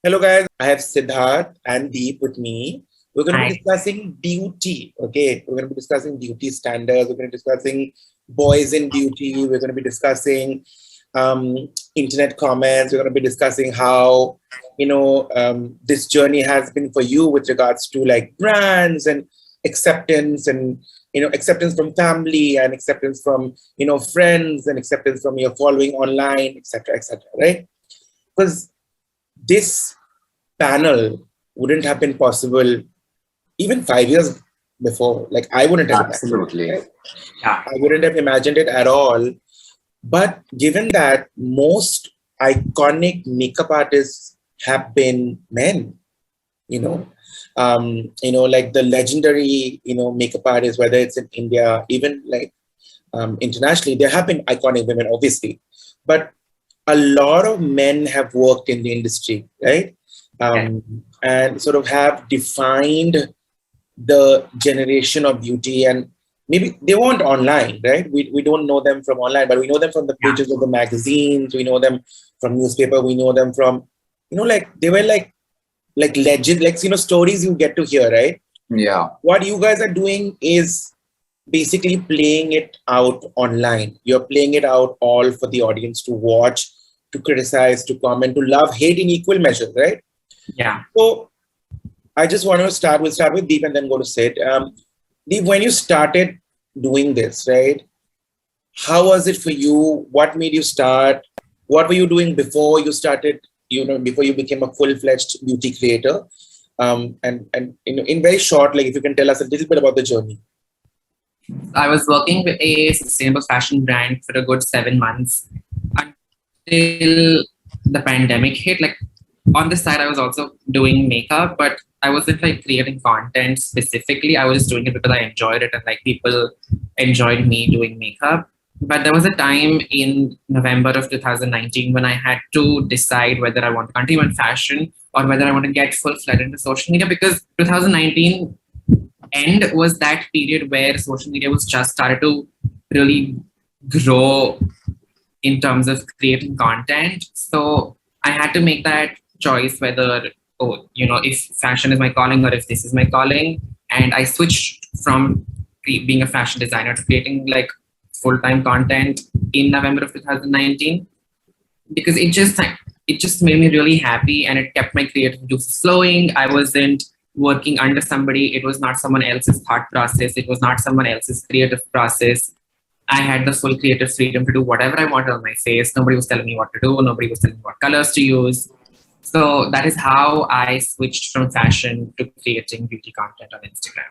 Hello, guys. I have Siddharth and Deep with me. We're going to be Hi. discussing beauty. Okay. We're going to be discussing beauty standards. We're going to be discussing boys in beauty. We're going to be discussing internet comments. We're going to be discussing how, this journey has been for you with regards to like brands and acceptance and, acceptance from family and acceptance from, friends and acceptance from your following online, etc., right? Because this panel wouldn't have been possible even 5 years before. Like I wouldn't have imagined it. Absolutely. Right? Yeah. I wouldn't have imagined it at all. But given that most iconic makeup artists have been men, you know, like the legendary, makeup artists, whether it's in India, even like internationally, there have been iconic women, obviously, but a lot of men have worked in the industry, right? Okay. And sort of have defined the generation of beauty. And maybe they weren't online, right? We don't know them from online, but we know them from the Yeah. pages of the magazines. We know them from newspaper. We know them from, like they were like legend, like, stories you get to hear, right? Yeah. What you guys are doing is basically playing it out online. You're playing it out all for the audience to watch, to criticize, to comment, to love, hate in equal measure, right? Yeah. So I just want to start. We'll start with Deep and then go to Sid. Deep, when you started doing this, right? How was it for you? What made you start? What were you doing before you started? Before you became a full-fledged beauty creator. And in very short, like if you can tell us a little bit about the journey. I was working with a sustainable fashion brand for a good 7 months until the pandemic hit. Like on the side, I was also doing makeup, but I wasn't like creating content specifically. I was just doing it because I enjoyed it and like people enjoyed me doing makeup. But there was a time in November of 2019 when I had to decide whether I want to continue in fashion or whether I want to get full-fledged into social media, because 2019 end was that period where social media was just started to really grow in terms of creating content. So I had to make that choice whether, if fashion is my calling or if this is my calling. And I switched from being a fashion designer to creating like full-time content in November of 2019, because it just made me really happy and it kept my creative juices flowing. I wasn't working under somebody. It was not someone else's thought process. It was not someone else's creative process. I had the full creative freedom to do whatever I wanted on my face. Nobody was telling me what to do. Nobody was telling me what colors to use. So that is how I switched from fashion to creating beauty content on Instagram.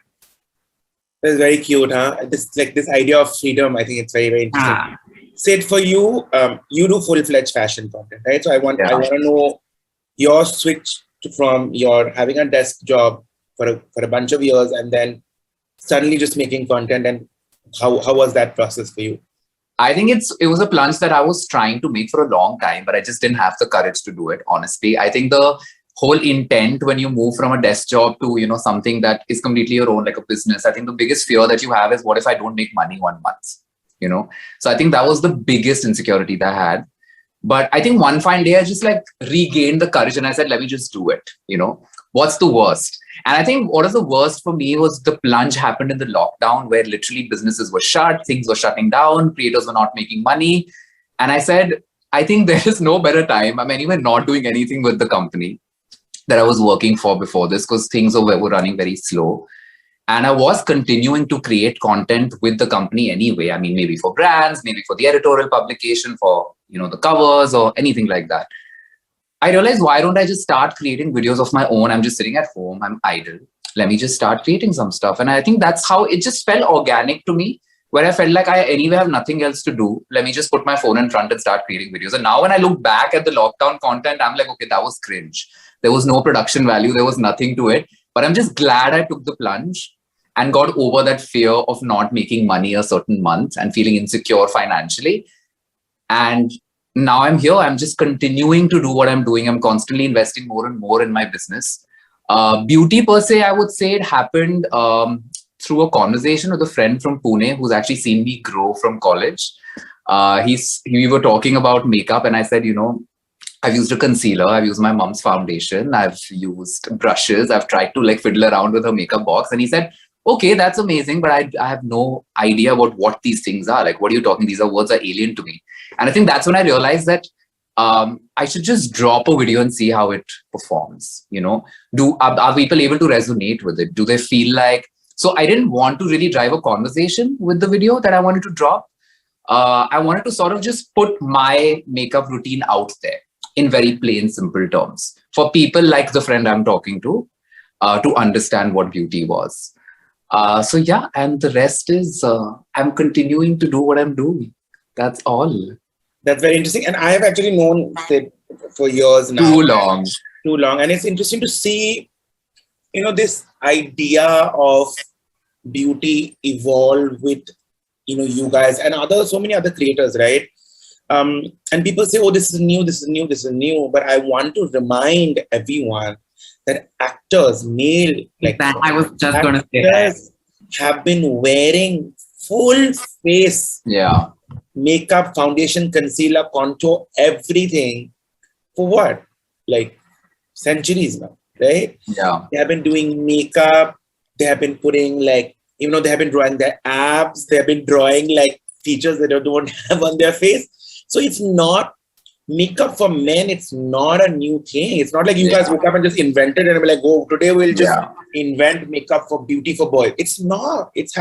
That's very cute, huh? This idea of freedom. I think it's very, very interesting. Sid, for you, you do full-fledged fashion content, right? So I want to know your switch from your having a desk job for a bunch of years and then suddenly just making content, and how was that process for you? I think it was a plunge that I was trying to make for a long time, but I just didn't have the courage to do it, honestly. I think the whole intent when you move from a desk job to, something that is completely your own, like a business, I think the biggest fear that you have is, what if I don't make money 1 month? So I think that was the biggest insecurity that I had. But I think one fine day I just like regained the courage and I said, let me just do it. What's the worst? And I think what is the worst for me was the plunge happened in the lockdown, where literally businesses were shut, things were shutting down, creators were not making money. And I said, I think there is no better time. I'm anyway not doing anything with the company that I was working for before this, because things were running very slow. And I was continuing to create content with the company anyway. I mean, maybe for brands, maybe for the editorial publication, for, the covers or anything like that. I realized, why don't I just start creating videos of my own? I'm just sitting at home, I'm idle. Let me just start creating some stuff. And I think that's how it just felt organic to me, where I felt like I anyway have nothing else to do. Let me just put my phone in front and start creating videos. And now when I look back at the lockdown content, I'm like, okay, that was cringe. There was no production value. There was nothing to it. But I'm just glad I took the plunge and got over that fear of not making money a certain month and feeling insecure financially. And now I'm here. I'm just continuing to do what I'm doing. I'm constantly investing more and more in my business. Beauty per se, I would say it happened through a conversation with a friend from Pune who's actually seen me grow from college. We were talking about makeup and I said, I've used a concealer. I've used my mom's foundation. I've used brushes. I've tried to like fiddle around with her makeup box. And he said, okay, that's amazing, but I have no idea about what these things are. Like, what are you talking? These are words are alien to me. And I think that's when I realized that I should just drop a video and see how it performs. You know, are people able to resonate with it? Do they feel like, so I didn't want to really drive a conversation with the video that I wanted to drop. I wanted to sort of just put my makeup routine out there in very plain, simple terms for people like the friend I'm talking to understand what beauty was. So yeah, and the rest is I'm continuing to do what I'm doing. That's all. That's very interesting. And I have actually known Sid for years now. Too long. And it's interesting to see, you know, this idea of beauty evolve with, you know, you guys and so many other creators, right? And people say, oh, this is new. But I want to remind everyone that actors, male, like that I was just going to say that, have been wearing full face makeup, foundation, concealer, contour, everything for what? Like centuries now, right? Yeah. They have been doing makeup. They have been putting like, even though they have been drawing their abs, they have been drawing like features that they don't have on their face. So it's not makeup for men. It's not a new thing. It's not like you guys woke up and just invented it and be like, oh, today we'll just invent makeup for beauty for boys. It's not. It's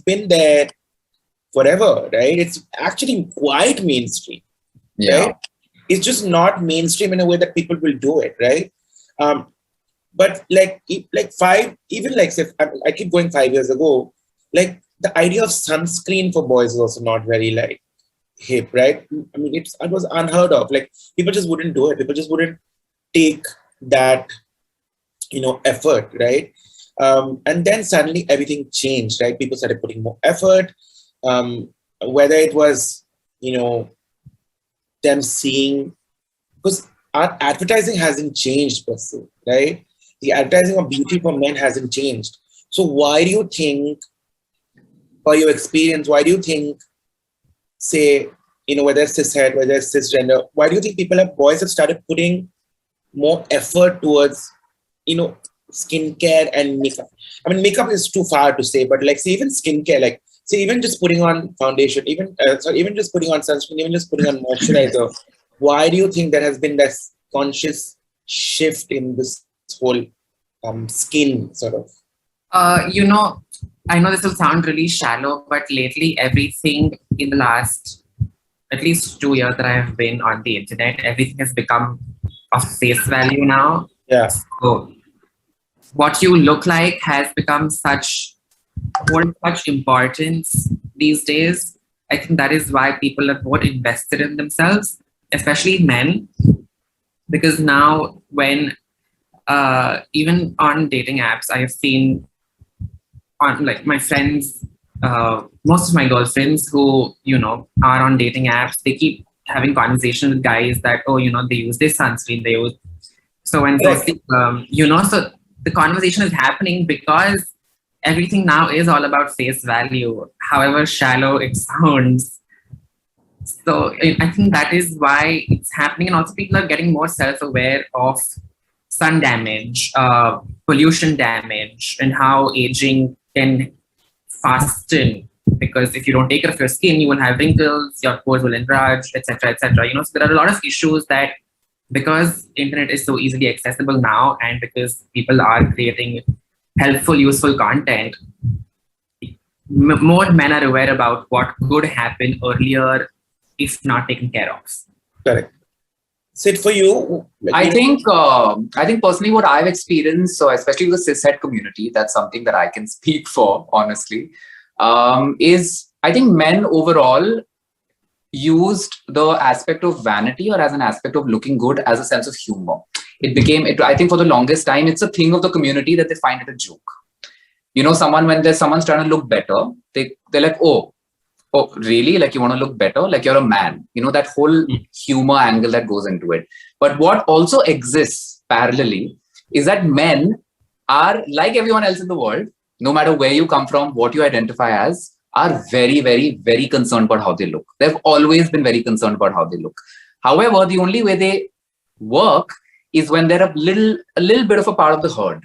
been there forever, right? It's actually quite mainstream. Right? It's just not mainstream in a way that people will do it, right? But like I keep going 5 years ago, like the idea of sunscreen for boys is also not very like hip, right? I mean, it was unheard of. Like people just wouldn't do it. People just wouldn't take that, you know, effort, right? And then suddenly everything changed, right? People started putting more effort. Whether it was, you know, them seeing, because our advertising hasn't changed per se, right? The advertising of beauty for men hasn't changed. So why do you think, by your experience, why do you think, say, you know, whether it's cishet, whether it's cisgender, why do you think boys have started putting more effort towards, you know, skincare and makeup? I mean, makeup is too far to say, but like, say, even skincare, like, say, even just putting on foundation, even just putting on sunscreen, even just putting on moisturizer. Why do you think there has been this conscious shift in this whole skin sort of? You know, I know this will sound really shallow, but lately everything in the last at least 2 years that I have been on the internet, everything has become of face value now. Yeah. So what you look like has become hold such importance these days. I think that is why people are more invested in themselves, especially men, because now when even on dating apps, I have seen on like my friends, most of my girlfriends who, you know, are on dating apps, they keep having conversations with guys that, oh, you know, they use this sunscreen, they use so and so, you know, so the conversation is happening because everything now is all about face value, however shallow it sounds. So I think that is why it's happening. And also people are getting more self-aware of sun damage, pollution damage, and how aging can fasten. Because if you don't take care of your skin, you will have wrinkles, your pores will enlarge, etc., etc. You know, so there are a lot of issues that, because internet is so easily accessible now, and because people are creating helpful, useful content, more men are aware about what could happen earlier if not taken care of. Correct. Sid, for you, I think personally what I've experienced, so especially with the cishet community, that's something that I can speak for, honestly, is I think men overall used the aspect of vanity or as an aspect of looking good as a sense of humor. I think for the longest time, it's a thing of the community that they find it a joke. You know, when someone's trying to look better, they're like, oh, really? Like, you want to look better? Like, you're a man. You know, that whole humor angle that goes into it. But what also exists parallelly is that men are, like everyone else in the world, no matter where you come from, what you identify as, are very, very, very concerned about how they look. They've always been very concerned about how they look. However, the only way they work is when they're a little bit of a part of the herd.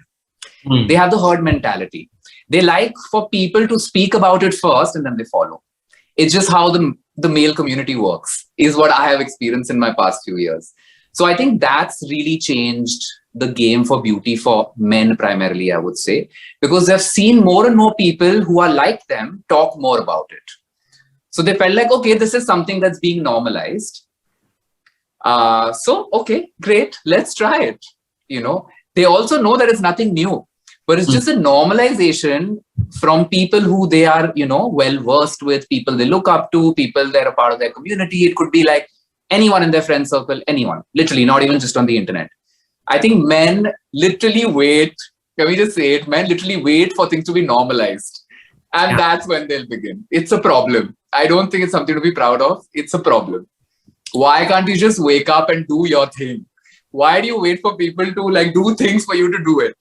They have the herd mentality. They like for people to speak about it first and then they follow. It's just how the male community works, is what I have experienced in my past few years. So I think that's really changed the game for beauty for men primarily, I would say, because they've seen more and more people who are like them talk more about it. So they felt like, okay, this is something that's being normalized. So, okay, great, let's try it. They also know that it's nothing new, but it's just a normalization from people who they are, well versed with, people they look up to, people that are part of their community. It could be like anyone in their friend circle, anyone, literally, not even just on the internet. I think men literally wait, can we just say it? Men literally wait for things to be normalized. And that's when they'll begin. It's a problem. I don't think it's something to be proud of. It's a problem. Why can't you just wake up and do your thing? Why do you wait for people to do things for you to do it?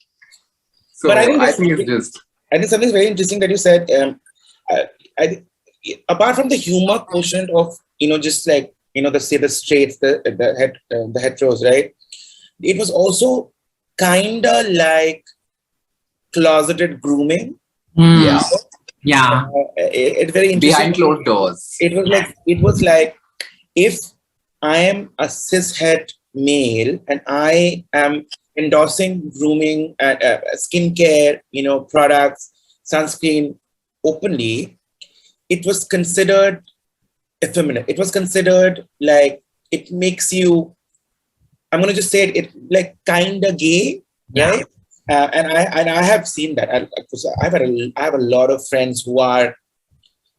So But I think it's just... I think something very interesting that you said, apart from the humor quotient of, just like, the straights, the heteros, right? It was also kind of like closeted grooming. Yeah. It's very interesting. Behind closed doors. It was like, if I am a cishet male and I am endorsing grooming, skincare, products, sunscreen openly, it was considered effeminate. It was considered like it makes you, I'm going to just say it like kind of gay, right? And I have seen that. I have a lot of friends who are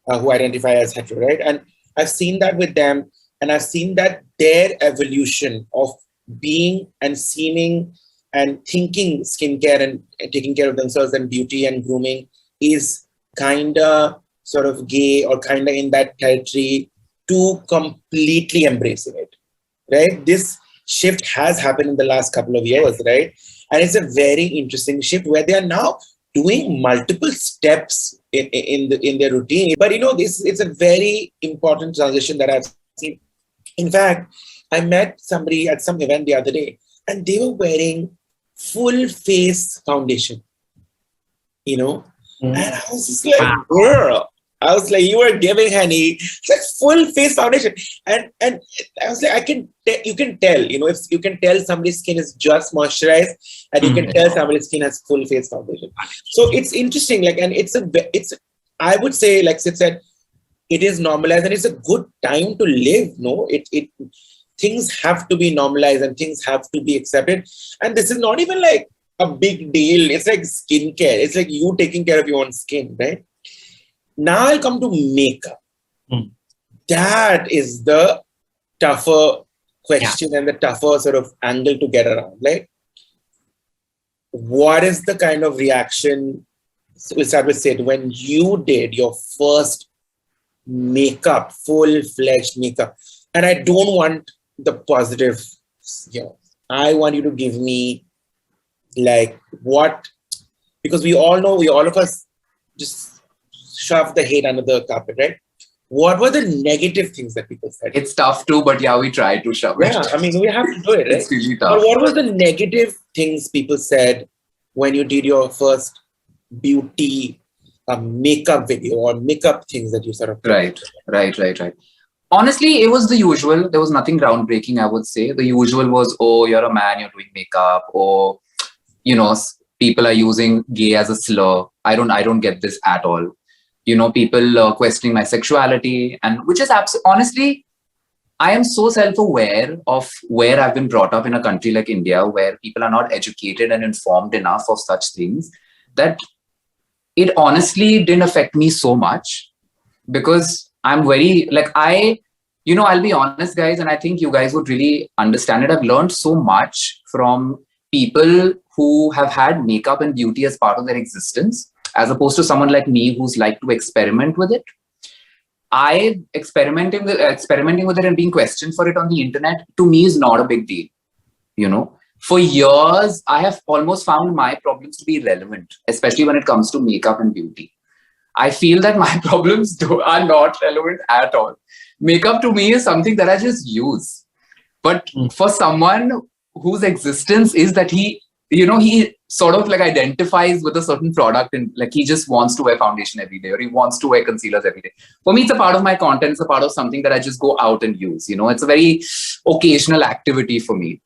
who identify as hetero, right? And I've seen that with them, and I've seen that their evolution of being and seeming and thinking skincare and taking care of themselves and beauty and grooming is kind of sort of gay or kind of in that territory to completely embracing it, right? This shift has happened in the last couple of years, right? And it's a very interesting shift where they are now doing multiple steps in their routine. But it's a very important transition that I've seen. In fact, I met somebody at some event the other day, and they were wearing full face foundation, and I was just like, girl, I was like, you were giving honey, it's like full face foundation. And I was like, you can tell, if you can tell somebody's skin is just moisturized, and you can tell somebody's skin has full face foundation. So it's interesting, and it's I would say, like Sid said, it is normalized and it's a good time to live. No, things have to be normalized and things have to be accepted. And this is not even like a big deal. It's like skincare. It's like you taking care of your own skin, right? Now I'll come to makeup. That is the tougher question and the tougher sort of angle to get around. Like, what is the kind of reaction, we'll start with Sid, when you did your first makeup, full-fledged makeup? And I don't want the positive, I want you to give me like what, because we all know, all of us just shove the hate under the carpet, right? What were the negative things that people said? It's tough too, but we try to shove it. Yeah, I mean, we have to do it, right? It's really tough. But what were the negative things people said when you did your first beauty makeup video or makeup things that you sort of... Right. Honestly, it was the usual. There was nothing groundbreaking, I would say. The usual was, oh, you're a man, you're doing makeup, or, people are using gay as a slur. I don't get this at all. People questioning my sexuality, and which is honestly, I am so self-aware of where I've been brought up in a country like India, where people are not educated and informed enough of such things, that it honestly didn't affect me so much, because I'm very, I'll be honest, guys, and I think you guys would really understand it. I've learned so much from people who have had makeup and beauty as part of their existence, as opposed to someone like me who's like to experiment with it. Experimenting with it and being questioned for it on the internet, to me, is not a big deal. For years, I have almost found my problems to be irrelevant, especially when it comes to makeup and beauty. I feel that my problems are not relevant at all. Makeup to me is something that I just use. But for someone whose existence is that he sort of like identifies with a certain product, and like he just wants to wear foundation every day, or he wants to wear concealers every day. For me, it's a part of my content. It's a part of something that I just go out and use. It's a very occasional activity for me.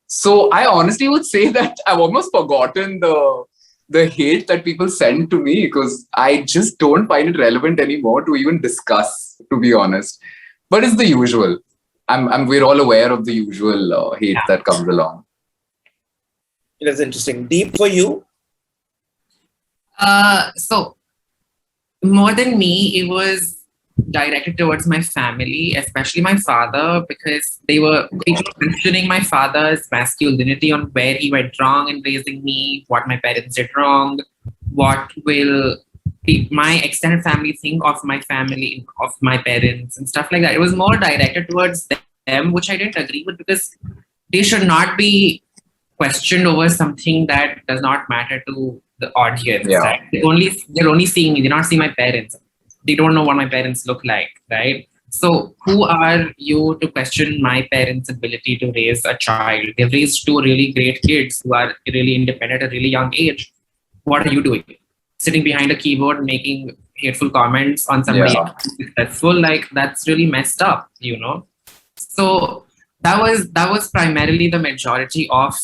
So I honestly would say that I've almost forgotten the hate that people send to me, because I just don't find it relevant anymore to even discuss, to be honest. But it's the usual. We're all aware of the usual hate that comes along. That's interesting. Deep, for you? So more than me, it was directed towards my family, especially my father, because people were questioning my father's masculinity, on where he went wrong in raising me, what my parents did wrong, what will my extended family think of my family, of my parents, and stuff like that. It was more directed towards them, which I didn't agree with, because they should not be questioned over something that does not matter to the audience. Yeah. Right? They're only seeing me. They're not seeing my parents. They don't know what my parents look like, right? So who are you to question my parents' ability to raise a child? They've raised two really great kids who are really independent at a really young age. What are you doing? Sitting behind a keyboard making hateful comments on somebody successful? Like, that's really messed up, So that was primarily the majority of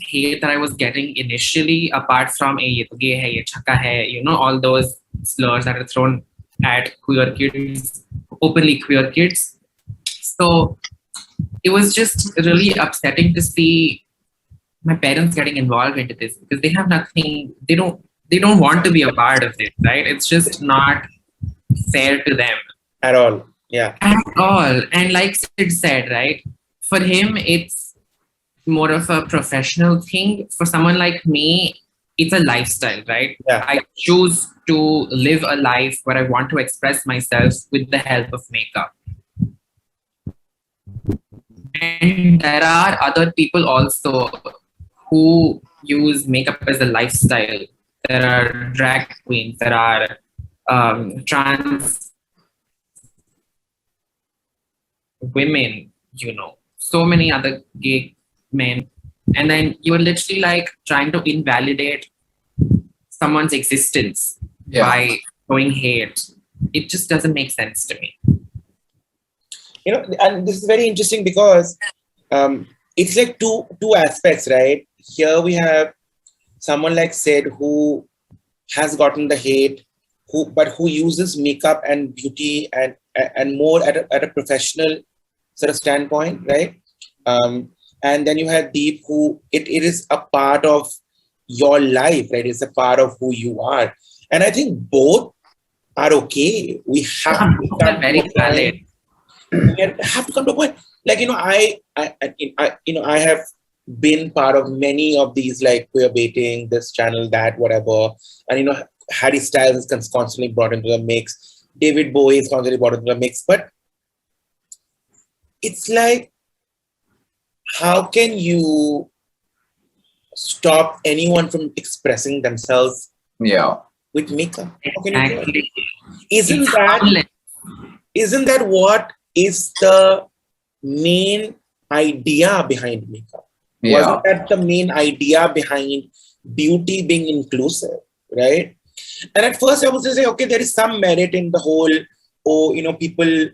hate that I was getting initially, apart from ye to gay hai, ye chhaka hai, all those slurs that are thrown at queer kids, openly queer kids. So it was just really upsetting to see my parents getting involved into this, because they have nothing, they don't want to be a part of it, right? It's just not fair to them. At all. Yeah. At all. And like Sid said, right? For him, it's more of a professional thing. For someone like me, it's a lifestyle, right? Yeah. I choose to live a life where I want to express myself with the help of makeup. And there are other people also who use makeup as a lifestyle. There are drag queens, there are trans women, so many other gay men. And then you're literally like trying to invalidate someone's existence by showing hate. It just doesn't make sense to me. And this is very interesting, because it's like two aspects, right? Here we have someone like Sid, who has gotten the hate, but who uses makeup and beauty and more at a professional sort of standpoint, right? And then you have Deep, who it is a part of your life, right? It's a part of who you are. And I think both are okay. We have to come very valid. We have to come to a point. Like, I have been part of many of these, like queer baiting, this channel, that, whatever. And, Harry Styles is constantly brought into the mix. David Bowie is constantly brought into the mix. But it's like, how can you stop anyone from expressing themselves with makeup? How can you do it? Isn't that what is the main idea behind makeup? Wasn't that the main idea behind beauty being inclusive, right? And at first I was just say, okay, there is some merit in the whole, people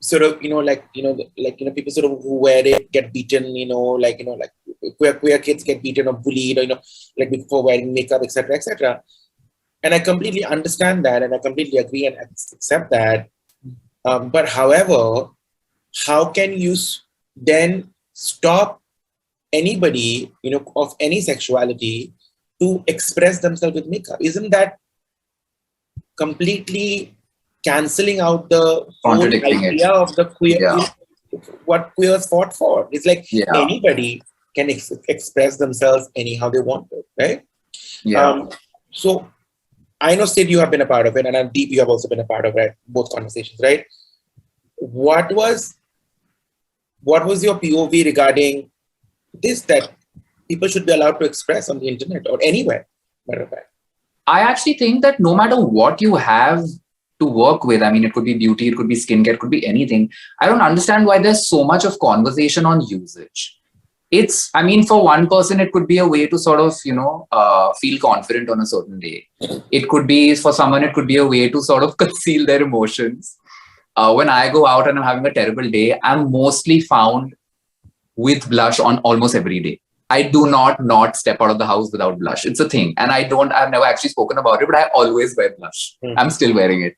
sort of, people sort of who wear it get beaten, queer kids get beaten or bullied, or, like before wearing makeup, etc., etc. And I completely understand that, and I completely agree and accept that. But however, how can you then stop anybody, of any sexuality to express themselves with makeup? Isn't that completely cancelling out the whole idea of the queer, what queers fought for? It's like anybody can express themselves anyhow they want to, right? So I know, Sid, you have been a part of it, and Deep, you have also been a part of it, both conversations, right? What was your POV regarding this, that people should be allowed to express on the internet or anywhere, matter of fact? I actually think that no matter what you have to work with. I mean, it could be beauty, it could be skincare, it could be anything. I don't understand why there's so much of conversation on usage. I mean, for one person, it could be a way to sort of, feel confident on a certain day. It could be, for someone, it could be a way to sort of conceal their emotions. When I go out and I'm having a terrible day, I'm mostly found with blush on almost every day. I do not step out of the house without blush. It's a thing. And I've never actually spoken about it, but I always wear blush. I'm still wearing it.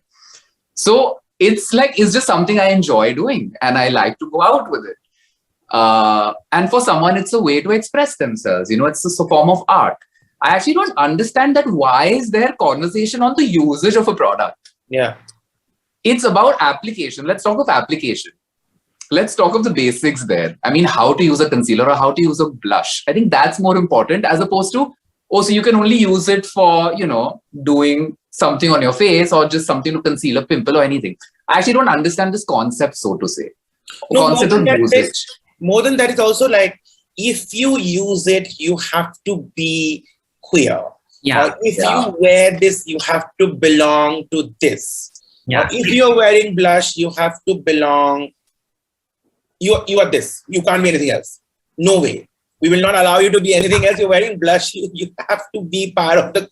So it's just something I enjoy doing and I like to go out with it. And for someone, it's a way to express themselves. It's a form of art. I actually don't understand that. Why is there conversation on the usage of a product? Yeah. It's about application. Let's talk of application. Let's talk of the basics there. I mean, how to use a concealer or how to use a blush. I think that's more important as opposed to, so you can only use it for, doing something on your face or just something to conceal a pimple or anything. I actually don't understand this concept, so to say. Concept of usage. More than that, it's also like, if you use it, you have to be queer. Yeah. If you wear this, you have to belong to this. Yeah. If you're wearing blush, you have to belong. You are this. You can't be anything else. No way. We will not allow you to be anything else. You're wearing blush. You have to be part of the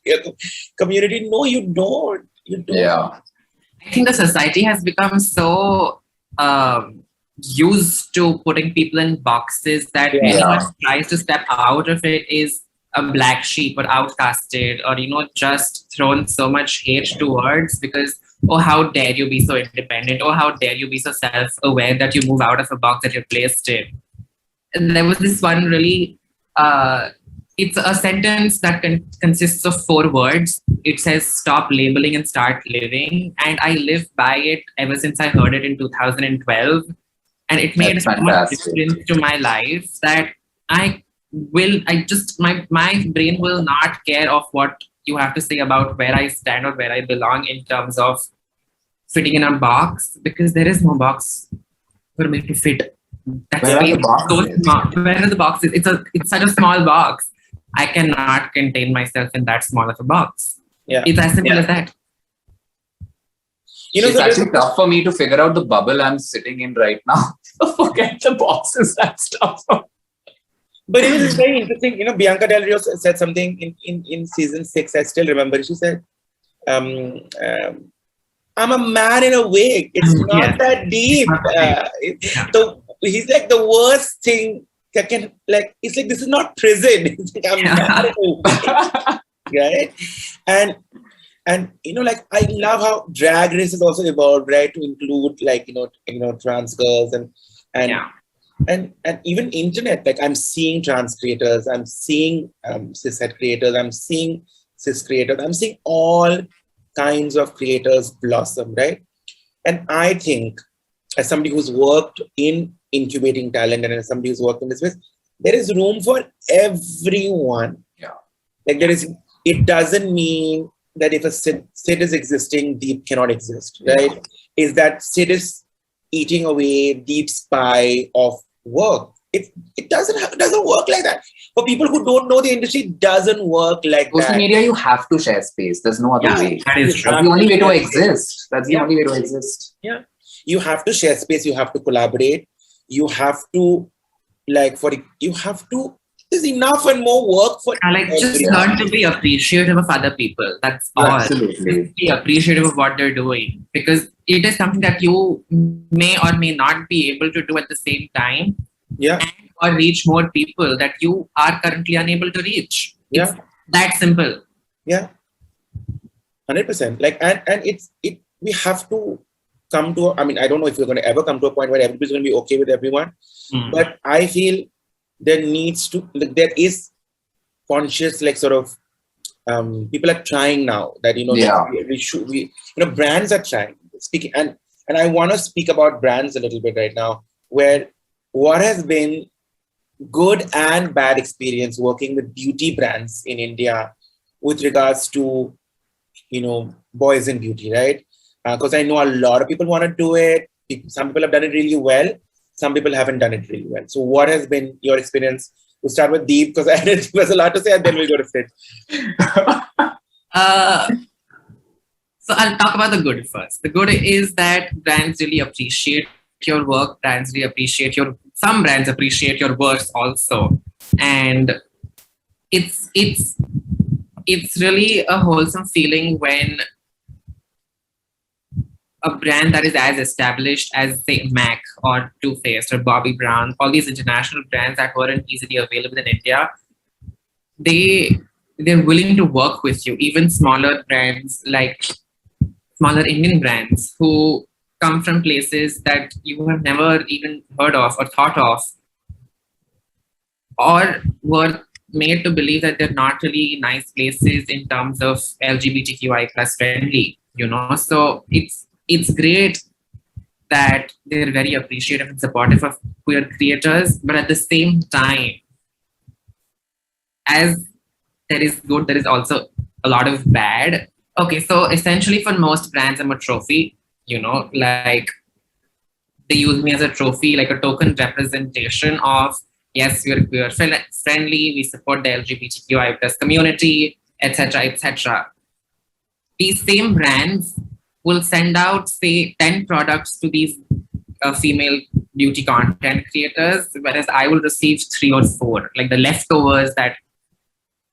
community. No, you don't. You don't. Yeah. I think the society has become so used to putting people in boxes that anyone who tries to step out of it is a black sheep or outcasted or, just thrown so much hate towards because, oh, how dare you be so independent? Oh, how dare you be so self-aware that you move out of a box that you're placed in? And there was this one really, it's a sentence that consists of 4 words. It says, stop labeling and start living. And I live by it ever since I heard it in 2012. And it made so much difference to my life that my brain will not care of what you have to say about where I stand or where I belong in terms of fitting in a box, because there is no box for me to fit. Where are the boxes? It's such a small box. I cannot contain myself in that small of a box. Yeah. It's as simple as that. It's actually tough for me to figure out the bubble I'm sitting in right now. Forget the boxes and stuff. But it's very interesting. Bianca Del Rio said something in season 6. I still remember. She said, I'm a man in a wig. It's not that deep. He's like the worst thing that can, it's like, this is not prison. It's like, I'm man in a wig. Right? And I love how drag race has also evolved, right? To include trans girls and even internet. Like, I'm seeing trans creators, I'm seeing cishet creators, I'm seeing cis creators, I'm seeing all kinds of creators blossom, right? And I think, as somebody who's worked in incubating talent and as somebody who's worked in this space, there is room for everyone. Yeah. It doesn't mean that if a Sid is existing, Deep cannot exist, right? Is that Sid is eating away Deep's pie of work. It doesn't work like that. For people who don't know the industry, it doesn't work like that. Social media, you have to share space. There's no other way. That's the only way to exist. That's the only way to exist. Yeah. You have to share space. You have to collaborate. You have to, there's enough and more work for just learn to be appreciative of other people. That's all. Absolutely. Just be appreciative of what they're doing, because it is something that you may or may not be able to do at the same time. Yeah. Or reach more people that you are currently unable to reach. Yeah. It's that simple. Yeah. 100%. We have to come to, I don't know if we're going to ever come to a point where everybody's going to be okay with everyone, but I feel there is conscious, people are trying now that, brands are trying, speaking, and I want to speak about brands a little bit right now, where what has been good and bad experience working with beauty brands in India with regards to, boys in beauty, right? Because I know a lot of people want to do it. Some people have done it really well. Some people haven't done it really well. So what has been your experience? We'll start with Deep, because there's a lot to say, and then we'll go to Sid. So I'll talk about the good first. The good is that brands really appreciate your work. Brands really appreciate some brands appreciate your work also. And it's really a wholesome feeling when a brand that is as established as, say, MAC or Too Faced or Bobbi Brown, all these international brands that weren't easily available in India, they're willing to work with you. Even smaller brands, like smaller Indian brands who come from places that you have never even heard of or thought of, or were made to believe that they're not really nice places in terms of LGBTQI plus friendly, So it's great that they're very appreciative and supportive of queer creators, but at the same time, as there is good, there is also a lot of bad. Okay, so essentially for most brands, I'm a trophy, like they use me as a trophy, like a token representation of, yes, we're queer friendly, we support the LGBTQI plus community, etc., etc. These same brands will send out, say, 10 products to these female beauty content creators, whereas I will receive 3 or 4, like the leftovers that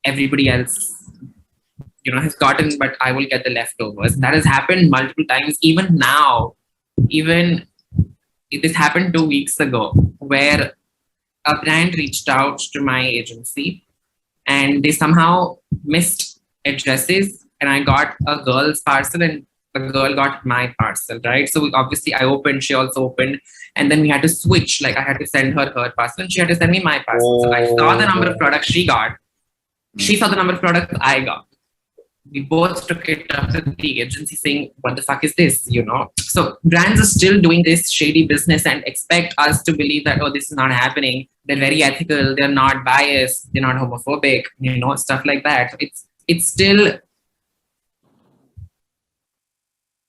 everybody else has gotten, but I will get the leftovers. That has happened multiple times. Even now, this happened 2 weeks ago, where a brand reached out to my agency and they somehow missed addresses, and I got a girl's parcel and the girl got my parcel, right? So obviously I opened, she also opened, and then we had to switch. Like I had to send her parcel and she had to send me my parcel. So I saw the number of products she got. She saw the number of products I got. We both took it up to the agency saying, what the fuck is this, So brands are still doing this shady business and expect us to believe that, oh, this is not happening. They're very ethical. They're not biased. They're not homophobic, stuff like that. It's still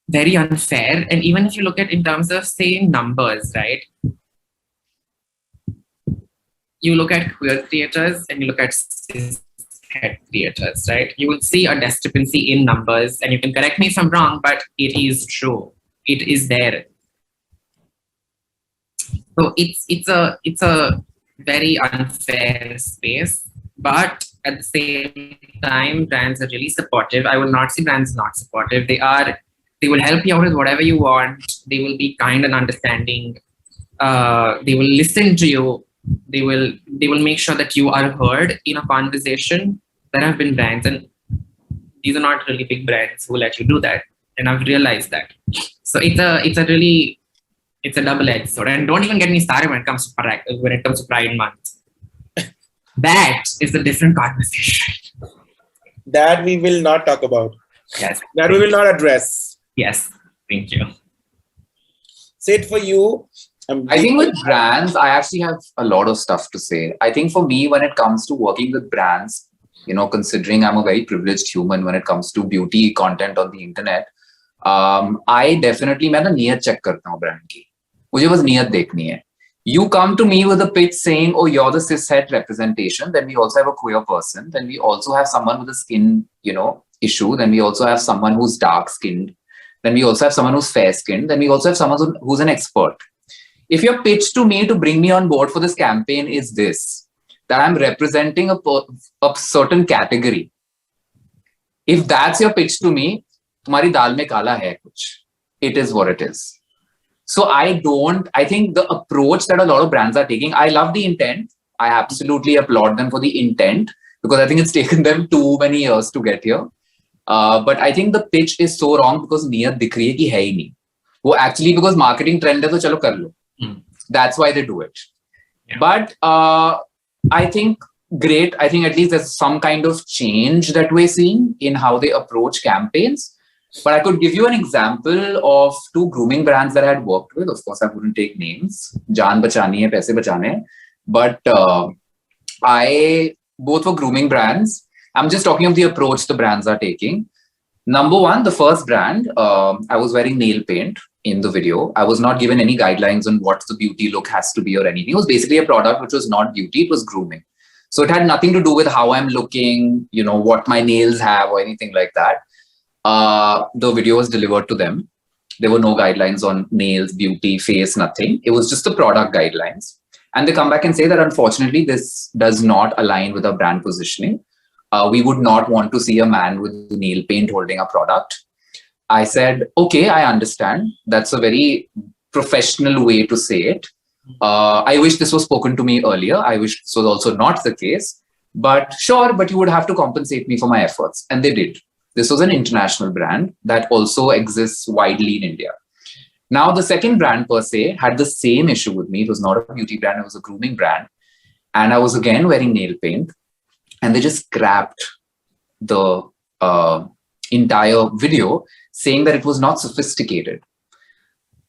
very unfair. And even if you look at in terms of, say, numbers, right? You look at queer creators and you look at head creators, right? You will see a discrepancy in numbers, and you can correct me if I'm wrong, but it is true. It is there. So it's a very unfair space, but at the same time, brands are really supportive. I will not say brands not supportive. They will help you out with whatever you want. They will be kind and understanding. They will listen to you. They will make sure that you are heard in a conversation. There have been brands, and these are not really big brands who let you do that. And I've realized that. So it's a double-edged sword. And don't even get me started when it comes to Pride Month. That is a different conversation. That we will not talk about. Yes. That we will not address. Yes. Thank you. Sid, for you, I think with brands, I actually have a lot of stuff to say. I think for me, when it comes to working with brands, considering I'm a very privileged human when it comes to beauty content on the internet, I definitely मैं ना नियत check करता हूँ brand की. मुझे बस नियत देखनी है. You come to me with a pitch saying, oh, you're the cishet representation. Then we also have a queer person. Then we also have someone with a skin, issue. Then we also have someone who's dark skinned. Then we also have someone who's fair skinned. Then we also have someone who's an expert. If your pitch to me to bring me on board for this campaign is this, that I'm representing a certain category. If that's your pitch to me, तुम्हारी दाल में काला है कुछ. It is what it is. So I think the approach that a lot of brands are taking, I love the intent. I absolutely applaud them for the intent because I think it's taken them too many years to get here. But I think the pitch is so wrong because niyat दिख रही है कि है ही नहीं. वो actually because marketing trend है तो चलो कर लो. That's why they do it. Yeah. But I think great. I think at least there's some kind of change that we're seeing in how they approach campaigns. But I could give you an example of 2 grooming brands that I had worked with. Of course, I wouldn't take names. Jaan bachani hai, paise bachane hai. But both were grooming brands. I'm just talking of the approach the brands are taking. Number one, the first brand, I was wearing nail paint in the video. I was not given any guidelines on what the beauty look has to be or anything. It was basically a product which was not beauty, it was grooming. So it had nothing to do with how I'm looking, what my nails have or anything like that. The video was delivered to them. There were no guidelines on nails, beauty, face, nothing. It was just the product guidelines. And they come back and say that unfortunately, this does not align with our brand positioning. We would not want to see a man with nail paint holding a product. I said, okay, I understand. That's a very professional way to say it. I wish this was spoken to me earlier. I wish this was also not the case. But sure, but you would have to compensate me for my efforts. And they did. This was an international brand that also exists widely in India. Now, the second brand per se had the same issue with me. It was not a beauty brand, it was a grooming brand. And I was again wearing nail paint. And they just scrapped the entire video, saying that it was not sophisticated.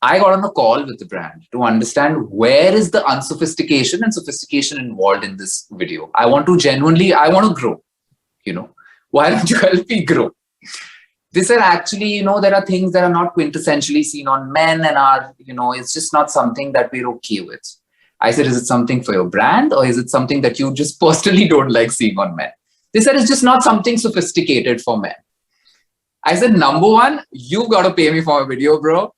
I got on a call with the brand to understand where is the unsophistication and sophistication involved in this video. I want to grow, Why don't you help me grow? They said, actually, there are things that are not quintessentially seen on men and are, it's just not something that we're okay with. I said, is it something for your brand or is it something that you just personally don't like seeing on men? They said, it's just not something sophisticated for men. I said, number one, you got to pay me for a video, bro.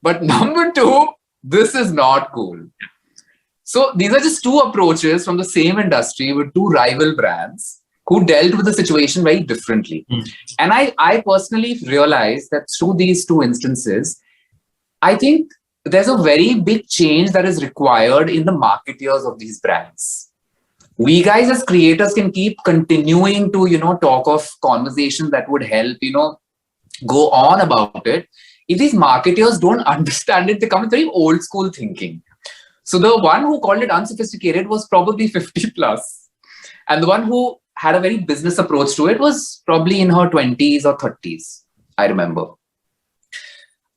But number two, this is not cool. So these are just two approaches from the same industry with two rival brands who dealt with the situation very differently. And I personally realized that through these two instances, I think there's a very big change that is required in the marketeers of these brands. We guys as creators can keep continuing to, talk of conversations that would help, go on about it. If these marketers don't understand it, they come with very old school thinking. So the one who called it unsophisticated was probably 50 plus. And the one who had a very business approach to it was probably in her 20s or 30s, I remember.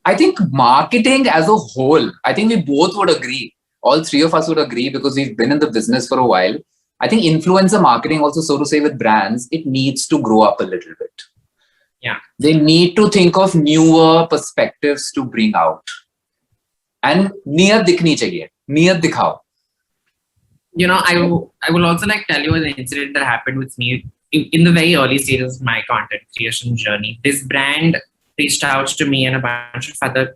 I think marketing as a whole, I think we both would agree. All three of us would agree because we've been in the business for a while. I think influencer marketing also, so to say, with brands, it needs to grow up a little bit. Yeah. They need to think of newer perspectives to bring out. And niyat dikhni chahiye. Niyat dikhao. I will also tell you an incident that happened with me in the very early stages of my content creation journey. This brand reached out to me and a bunch of other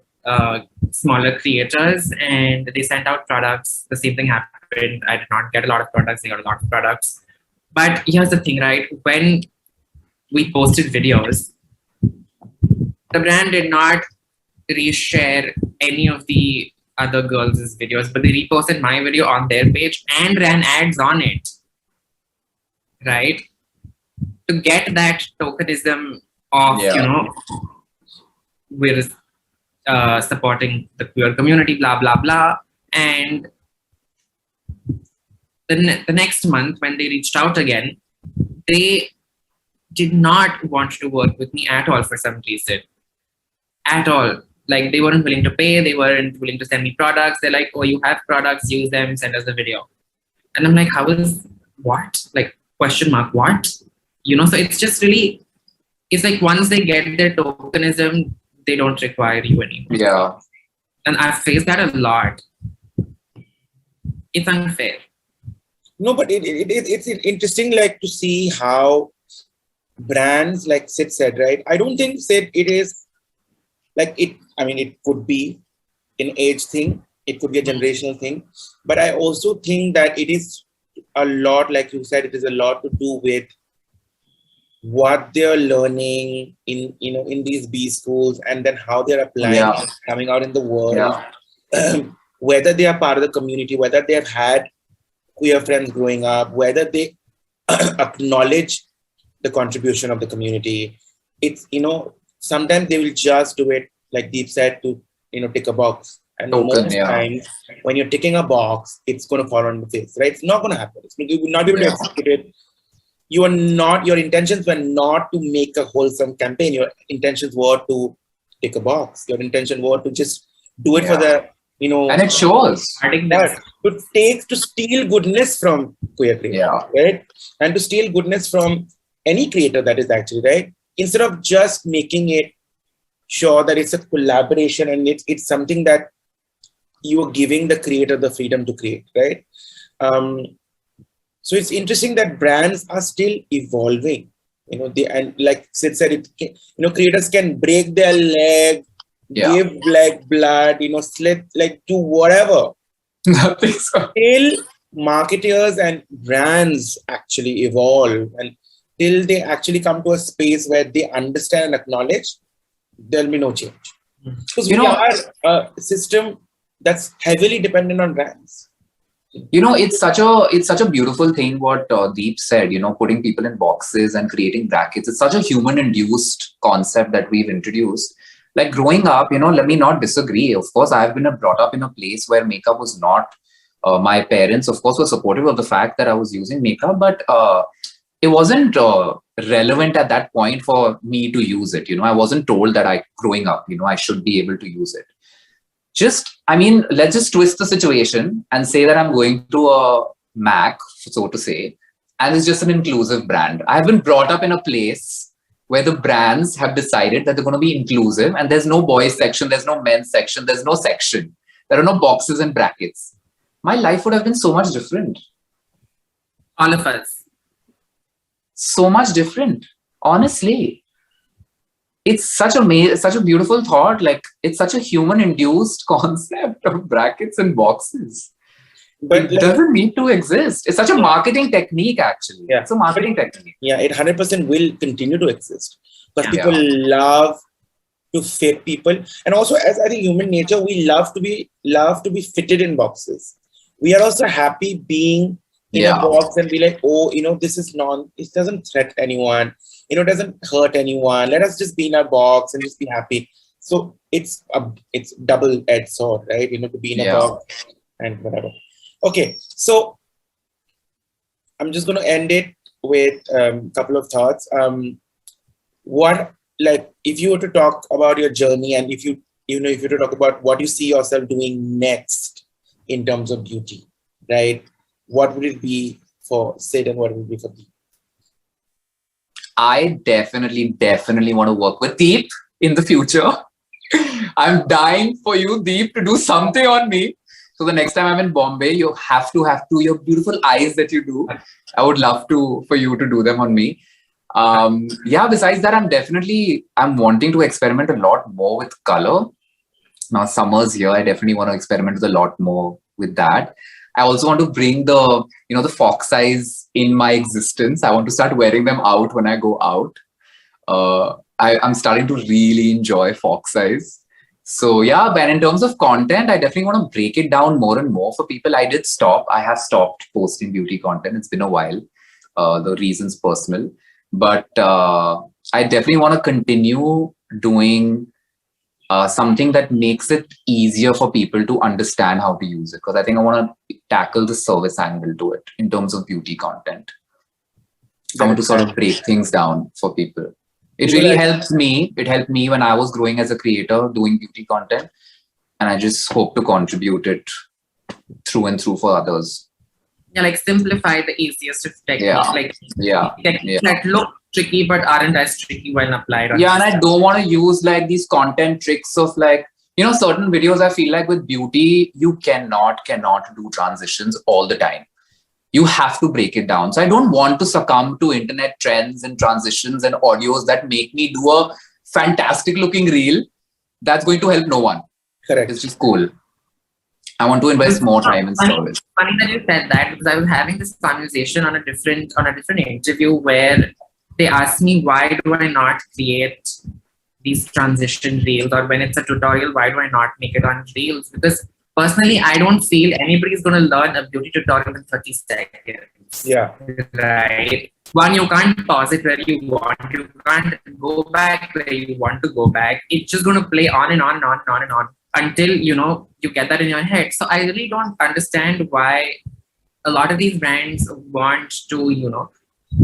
smaller creators, and they sent out products. The same thing happened. I did not get a lot of products. They got a lot of products. But here's the thing, right? When we posted videos, the brand did not reshare any of the other girls' videos, but they reposted my video on their page and ran ads on it. Right? To get that tokenism of, we're supporting the queer community, blah, blah, blah. And the next month, when they reached out again, they did not want to work with me at all for some reason. At all. They weren't willing to pay. They weren't willing to send me products. They're like, oh, you have products, use them, send us the video. And I'm like, how is, what? Question mark, what? So it's just really, it's once they get their tokenism, they don't require you anymore. Yeah. And I've faced that a lot. It's unfair. No, but it's interesting, to see how brands, like Sid said, right? I don't think Sid, it is it could be an age thing. It could be a generational thing. But I also think that it is a lot, like you said, it is a lot to do with what they're learning in these B schools, and then how they're applying, coming out in the world, whether they are part of the community, whether they have had queer friends growing up, whether they acknowledge the contribution of the community. It's, sometimes they will just do it, like Deep said, to, tick a box. And most times, when you're ticking a box, it's going to fall on the face, right? It's not going to happen. You will not be able to execute it. Your intentions were not to make a wholesome campaign. Your intentions were to tick a box. Your intention were to just do it for the, And it shows. It takes to steal goodness from queer creators, right? And to steal goodness from any creator that is actually, right? Instead of just making it sure that it's a collaboration and it's something that you are giving the creator the freedom to create, right? So it's interesting that brands are still evolving. You know, and like Sid said, it can, you know, creators can break their leg, give like blood, you know, slit, like do whatever. Nothing so. Till marketers and brands actually evolve and till they actually come to a space where they understand and acknowledge, there'll be no change. Because we are a system that's heavily dependent on brands. You know, it's such a beautiful thing what Deep said, you know, putting people in boxes and creating brackets. It's such a human induced concept that we've introduced. Like growing up, you know, let me not disagree. Of course, I've been brought up in a place where makeup was not, my parents, of course, were supportive of the fact that I was using makeup, but it wasn't relevant at that point for me to use it. You know, I wasn't told that growing up, you know, I should be able to use it. Let's just twist the situation and say that I'm going to a Mac, so to say, and it's just an inclusive brand. I've been brought up in a place where the brands have decided that they're going to be inclusive and there's no boys section, there's no men's section, there's no section. There are no boxes and brackets. My life would have been so much different. All of us. So much different, honestly. It's such a beautiful thought. Like, it's such a human-induced concept of brackets and boxes. But it doesn't need to exist. It's such a marketing technique, actually. Yeah. It's a marketing technique. Yeah, it 100% will continue to exist. Because people love to fit people. And also, as I think human nature, we love to be fitted in boxes. We are also happy being in a box and be like, oh, you know, it doesn't threaten anyone. You know, it doesn't hurt anyone. Let us just be in our box and just be happy. So it's double-edged sword, right? You know, to be in a box and whatever. Okay, so I'm just going to end it with a couple of thoughts. If you were to talk about your journey and if you were to talk about what you see yourself doing next in terms of beauty, right? What would it be for Sid and what would it be for Deep? I definitely want to work with Deep in the future. I'm dying for you, Deep, to do something on me. So the next time I'm in Bombay, you have to your beautiful eyes that you do. I would love for you to do them on me. Besides that, I'm wanting to experiment a lot more with color. Now summer's here. I definitely want to experiment with a lot more with that. I also want to bring the fox eyes in my existence. I want to start wearing them out when I go out. I'm starting to really enjoy fox eyes. So yeah, but in terms of content, I definitely want to break it down more and more for people. I have stopped posting beauty content. It's been a while. The reason's personal. But I definitely want to continue doing something that makes it easier for people to understand how to use it. Because I think I want to tackle the service angle to it in terms of beauty content. I want to sort of break things down for people. It really helps me. It helped me when I was growing as a creator doing beauty content. And I just hope to contribute it through and through for others. Yeah, like simplify the easiest of techniques. Techniques that look tricky but aren't as tricky when applied. And I don't want to use like these content tricks of like, certain videos. I feel like with beauty, you cannot do transitions all the time. You have to break it down. So I don't want to succumb to internet trends and transitions and audios that make me do a fantastic looking reel. That's going to help no one. Correct. It's just cool. I want to invest more time in service. Funny that you said that because I was having this conversation on a different interview where they asked me why do I not create these transition reels, or when it's a tutorial, why do I not make it on reels? Because personally, I don't feel anybody's going to learn a beauty tutorial in 30 seconds. Yeah. Right. One, you can't pause it where you want. You can't go back where you want to go back. It's just going to play on and on and on and on and on until, you get that in your head. So I really don't understand why a lot of these brands want to,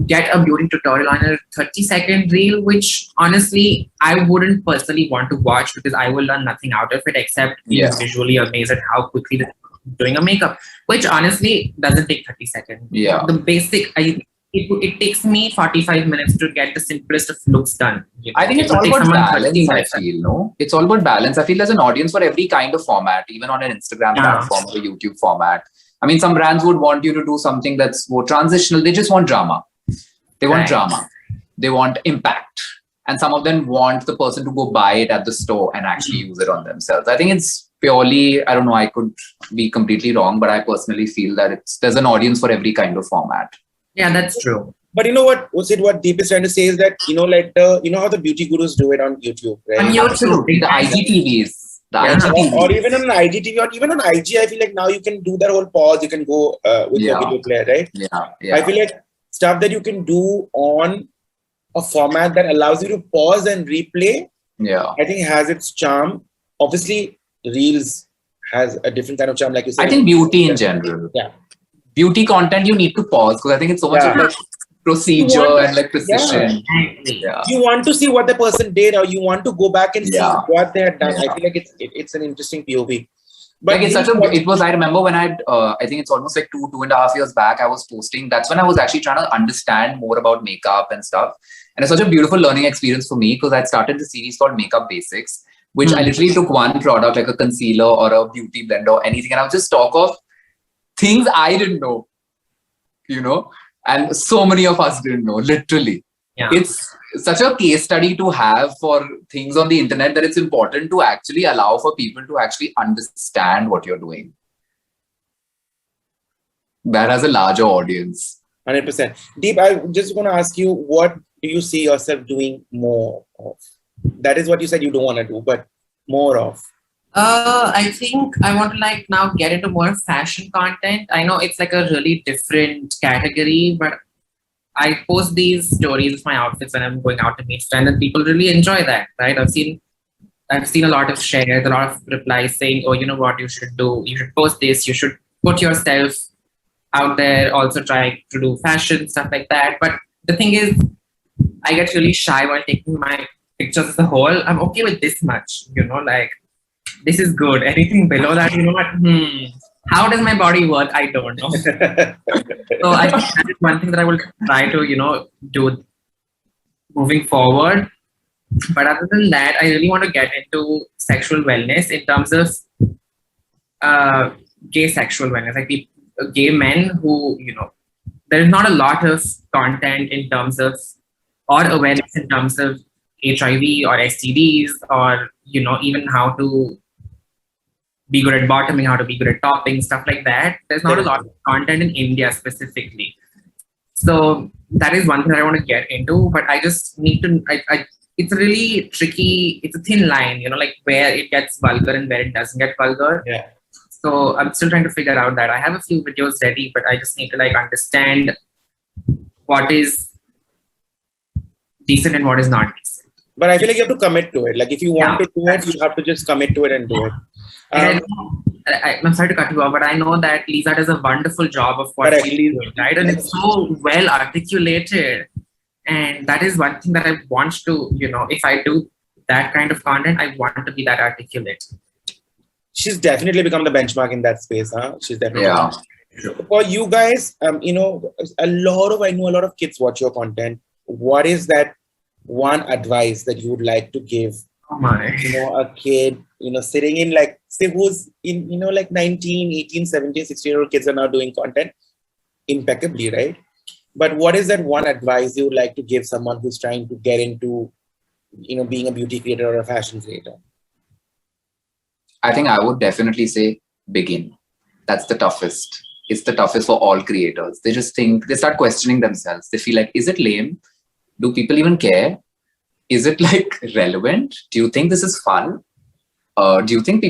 get a beauty tutorial on a 30-second reel, which honestly, I wouldn't personally want to watch because I will learn nothing out of it except being visually amazed at how quickly they're doing a makeup, which honestly doesn't take 30 seconds. Yeah. The basic, it takes me 45 minutes to get the simplest of looks done. I think it's all about balance, I feel, no? It's all about balance. I feel there's an audience for every kind of format, even on an Instagram platform or a YouTube format. I mean, some brands would want you to do something that's more transitional. They just want drama. They want drama. they want impact. And some of them want the person to go buy it at the store and actually use it on themselves. I think it's purely, I don't know, I could be completely wrong, but I personally feel that there's an audience for every kind of format. Yeah, that's true. But you know what Deep is trying to say is that, like how the beauty gurus do it on YouTube, right? On YouTube, The IGTVs. Or even on IGTV, or even on IG, I feel like now you can do that whole pause. You can go with your video player, right? Yeah. I feel like stuff that you can do on a format that allows you to pause and replay, I think has its charm. Obviously, Reels has a different kind of charm, like you said. I think beauty in general. Yeah. Beauty content, you need to pause because I think it's so much of like procedure and like precision. Yeah. You want to see what the person did, or you want to go back and see what they had done. I feel like it's an interesting POV. But like I remember when I think it's almost like 2.5 years back, I was posting. That's when I was actually trying to understand more about makeup and stuff. And it's such a beautiful learning experience for me because I started the series called Makeup Basics, which I literally took one product like a concealer or a beauty blender or anything. And I would just talk of things I didn't know, and so many of us didn't know, literally. Yeah. It's such a case study to have for things on the internet that it's important to actually allow for people to actually understand what you're doing. That has a larger audience. 100%. Deep, I just want to ask you, what do you see yourself doing more of? That is what you said you don't want to do, but more of. I think I want to now get into more fashion content. I know it's like a really different category, but I post these stories of my outfits when I'm going out to meet friends, and people really enjoy that, right? I've seen a lot of shares, a lot of replies saying, "Oh, you know what you should do? You should post this. You should put yourself out there. Also try to do fashion stuff like that." But the thing is, I get really shy while taking my pictures as a whole. I'm okay with this much, this is good. Anything below that, how does my body work? I don't know. So I think that is one thing that I will try to, do moving forward. But other than that, I really want to get into sexual wellness in terms of gay sexual wellness, like gay men who, there is not a lot of content in terms of, or awareness in terms of HIV or STDs, or, even how to be good at bottoming, how to be good at topping, stuff like that. There's not a lot of content in India specifically. So that is one thing that I want to get into, but I just need to, it's really tricky. It's a thin line, where it gets vulgar and where it doesn't get vulgar. Yeah. So I'm still trying to figure out that. I have a few videos ready, but I just need to understand what is decent and what is not decent. But I feel like you have to commit to it. Like if you want to do it, you have to just commit to it and do it. I'm sorry to cut you off, but I know that Lisa does a wonderful job of what she's doing, right? And it's so well articulated. And that is one thing that I want to, if I do that kind of content, I want to be that articulate. She's definitely become the benchmark in that space, huh? She's definitely. For you guys, I know a lot of kids watch your content. What is that one advice that you would like to give? Oh my. A kid, sitting in say who's in, 19, 18, 17, 16-year-old kids are now doing content impeccably, right? But what is that one advice you would like to give someone who's trying to get into, being a beauty creator or a fashion creator? I think I would definitely say begin. That's the toughest. It's the toughest for all creators. They just they start questioning themselves. They feel like, is it lame? Do people even care? Is it relevant? Do you think this is fun? Do you think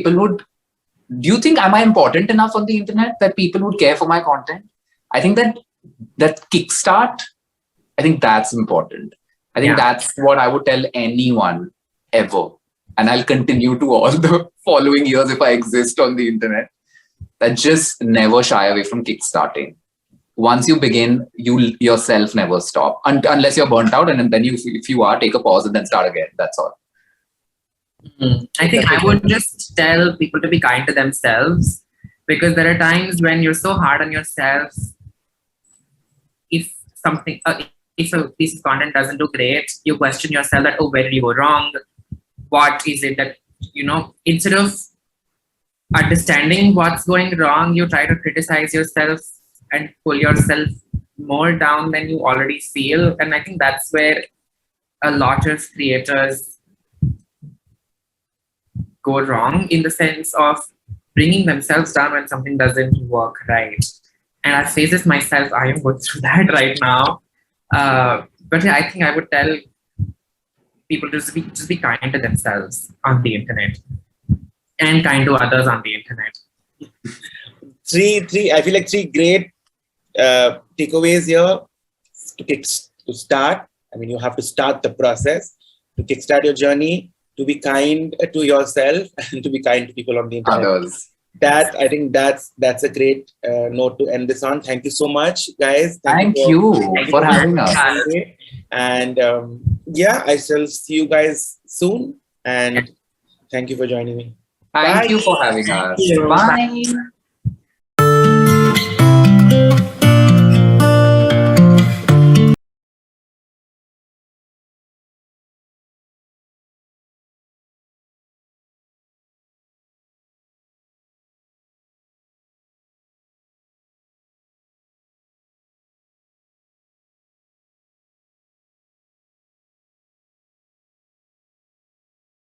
am I important enough on the internet that people would care for my content? I think that kickstart, I think that's important. I think that's what I would tell anyone ever. And I'll continue to all the following years if I exist on the internet. That just never shy away from kickstarting. Once you begin, you yourself never stop unless you're burnt out, and then if you are, take a pause and then start again. That's all. I think I would just tell people to be kind to themselves, because there are times when you're so hard on yourself. If a piece of content doesn't do great, you question yourself that, where did you go wrong? What is it that, instead of understanding what's going wrong, you try to criticize yourself and pull yourself more down than you already feel. And I think that's where a lot of creators go wrong in the sense of bringing themselves down when something doesn't work right. And I face this myself. I am going through that right now. But yeah, I think I would tell people to just be kind to themselves on the internet and kind to others on the internet. I feel like three great takeaways here to start. I mean, you have to start the process to kickstart your journey, to be kind to yourself and to be kind to people on the internet. Others. I think that's a great note to end this on. Thank you so much, guys. Thank you for having us. And yeah, I shall see you guys soon. And thank you for joining me. Thank you for having us. Bye.